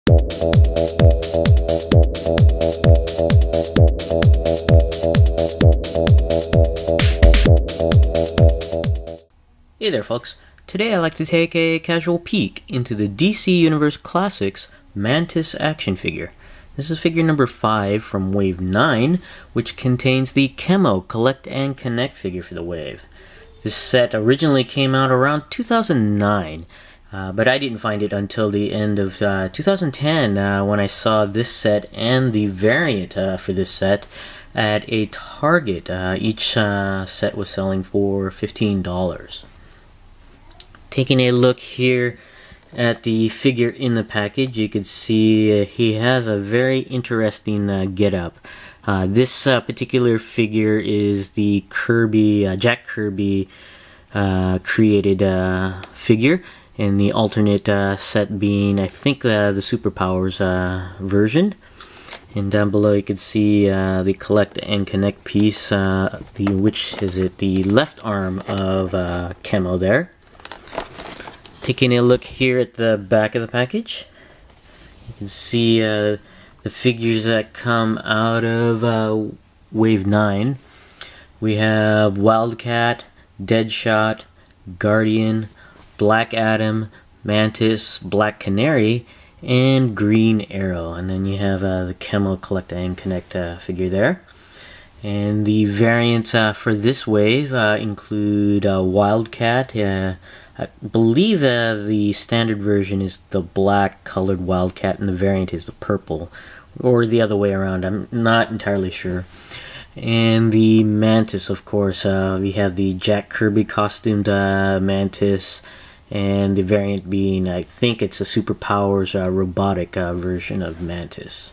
Hey there folks, today I'd like to take a casual peek into the DC Universe Classics Mantis action figure. This is figure number 5 from Wave 9, which contains the Camo Collect and Connect figure for the Wave. This set originally came out around 2009, but I didn't find it until the end of 2010 when I saw this set and the variant for this set at a Target. Each set was selling for $15. Taking a look here at the figure in the package, you can see he has a very interesting getup. This particular figure is the Jack Kirby created figure, and the alternate set being, I think, the Superpowers version. And down below you can see the Collect and Connect piece, which is the left arm of Camo there. Taking a look here at the back of the package, you can see the figures that come out of Wave 9. We have Wildcat, Deadshot, Guardian, Black Adam, Mantis, Black Canary, and Green Arrow. And then you have the Camo Collect and Connect figure there. And the variants for this wave include Wildcat. I believe the standard version is the black colored Wildcat and the variant is the purple, or the other way around, I'm not entirely sure. And the Mantis, of course, we have the Jack Kirby costumed Mantis, and the variant being, I think it's a Superpowers robotic version of Mantis.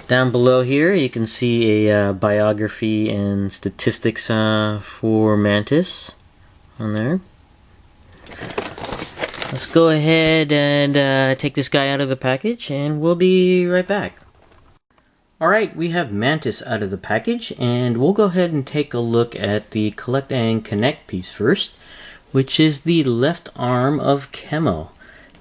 Down below here you can see a biography and statistics for Mantis on there. Let's go ahead and take this guy out of the package, and we'll be right back. Alright, we have Mantis out of the package, and we'll go ahead and take a look at the Collect and Connect piece first, which is the left arm of Camo.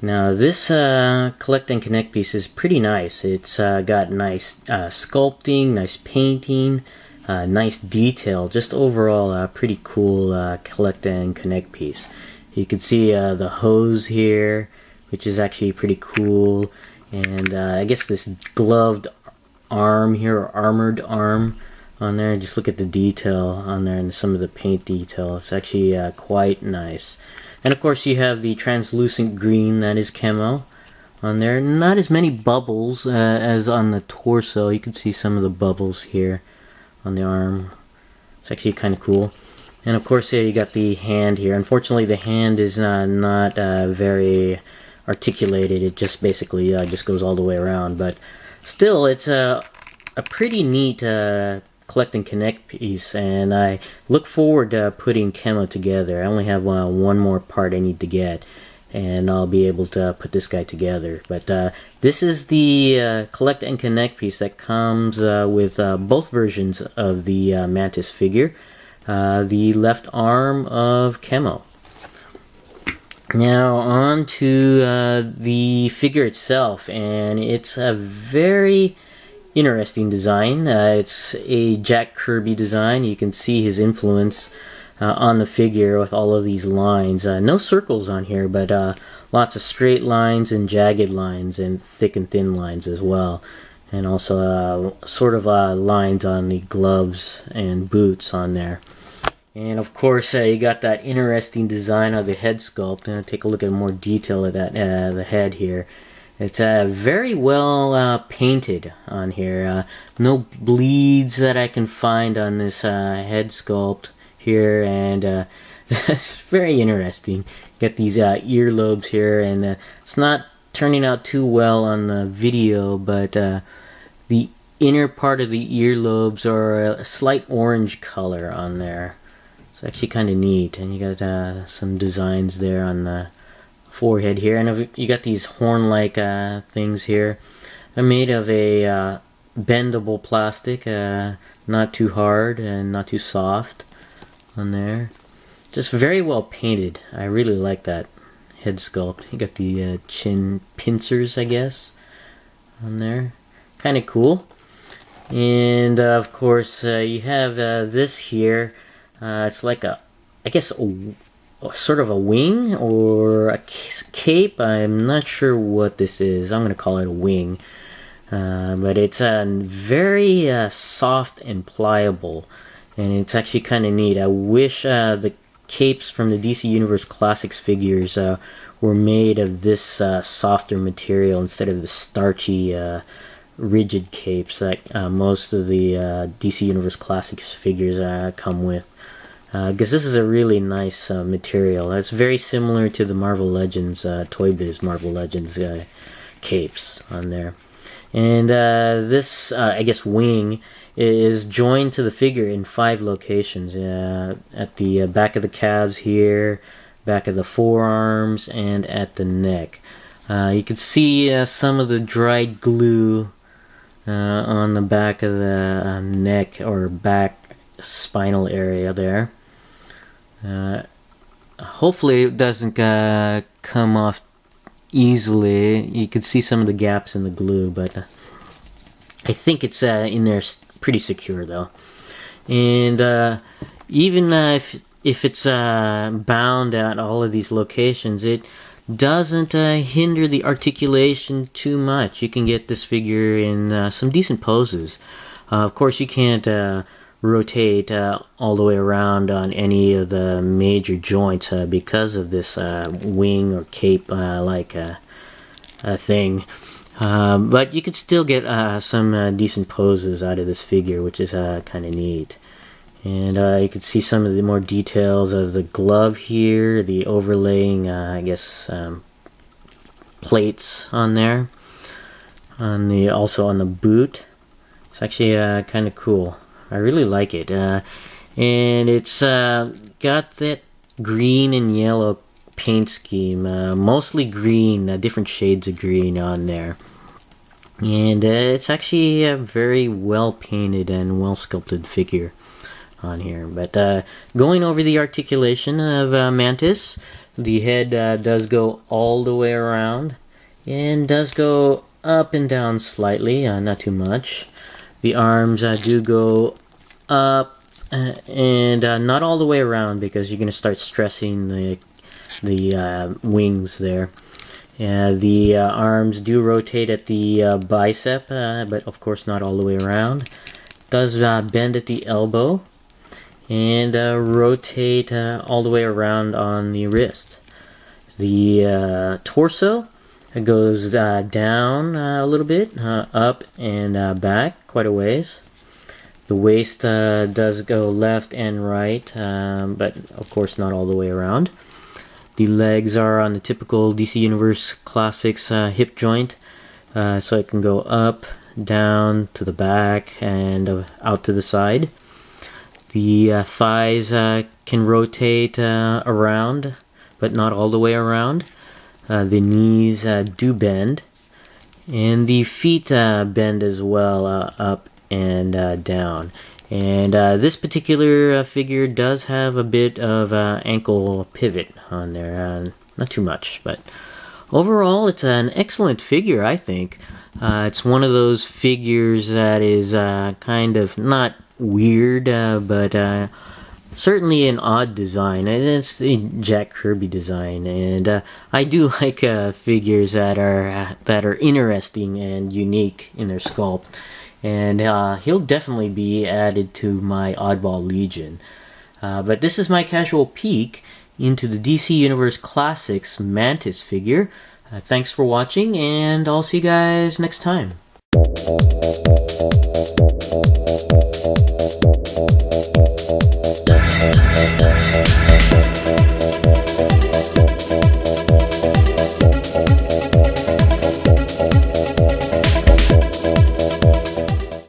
Now this Collect and Connect piece is pretty nice. It's got nice sculpting, nice painting, nice detail, just overall pretty cool Collect and Connect piece. You can see the hose here, which is actually pretty cool, and I guess this gloved arm here, or armored arm on there. Just look at the detail on there and some of the paint detail. It's actually quite nice. And of course you have the translucent green, that is Camo on there. Not as many bubbles as on the torso. You can see some of the bubbles here on the arm. It's actually kind of cool. And of course you got the hand here. Unfortunately the hand is not very articulated. It just basically just goes all the way around. But still, it's a pretty neat Collect and Connect piece, and I look forward to putting Camo together. I only have one more part I need to get, and I'll be able to put this guy together. But this is the Collect and Connect piece that comes with both versions of the Mantis figure. The left arm of Camo. Now on to the figure itself, and it's a very interesting design. It's a Jack Kirby design. You can see his influence on the figure with all of these lines. No circles on here, but lots of straight lines and jagged lines and thick and thin lines as well. And also sort of lines on the gloves and boots on there. And of course you got that interesting design of the head sculpt. And take a look at more detail of that the head here. It's very well painted on here. No bleeds that I can find on this head sculpt here, and it's very interesting. Get these earlobes here, and it's not turning out too well on the video, but the inner part of the earlobes are a slight orange color on there. It's actually kind of neat, and you got some designs there on the forehead here, and you got these horn-like things here. They're made of a bendable plastic, not too hard and not too soft on there. Just very well painted. I really like that head sculpt. You got the chin pincers, I guess, on there. Kind of cool. And of course, you have this here. It's like a, I guess, sort of a wing or a cape. I'm not sure what this is. I'm going to call it a wing. But it's very soft and pliable, and it's actually kind of neat. I wish the capes from the DC Universe Classics figures were made of this softer material instead of the starchy, rigid capes that most of the DC Universe Classics figures come with. Because this is a really nice material. It's very similar to the Marvel Legends, Toy Biz Marvel Legends capes on there. And this, I guess, wing is joined to the figure in 5 locations. At the back of the calves here, back of the forearms, and at the neck. You can see some of the dried glue on the back of the neck or back spinal area there. Hopefully it doesn't come off easily. You can see some of the gaps in the glue, but I think it's in there pretty secure though. And even if it's bound at all of these locations, it doesn't hinder the articulation too much. You can get this figure in some decent poses. Of course, you can't rotate all the way around on any of the major joints because of this wing or cape like thing. But you could still get some decent poses out of this figure, which is kind of neat. And you can see some of the more details of the glove here, the overlaying, I guess, plates on there. Also on the boot. It's actually kind of cool. I really like it. And it's got that green and yellow paint scheme. Mostly green, different shades of green on there. And it's actually a very well painted and well sculpted figure on here. But going over the articulation of Mantis, the head does go all the way around and does go up and down slightly, not too much. The arms do go up and not all the way around because you're going to start stressing the wings there. The arms do rotate at the bicep, but of course not all the way around. Does bend at the elbow and rotate all the way around on the wrist. The torso goes down a little bit, up and back quite a ways. The waist does go left and right, but of course not all the way around. The legs are on the typical DC Universe Classics hip joint, so it can go up, down, to the back, and out to the side. The thighs can rotate around, but not all the way around. The knees do bend, and the feet bend as well, up and down. And this particular figure does have a bit of ankle pivot on there, not too much, but overall it's an excellent figure, I think. It's one of those figures that is kind of not weird, but certainly an odd design, and it's the Jack Kirby design. And I do like figures that are interesting and unique in their sculpt. And he'll definitely be added to my Oddball Legion. But this is my casual peek into the DC Universe Classics Mantis figure. Thanks for watching, and I'll see you guys next time.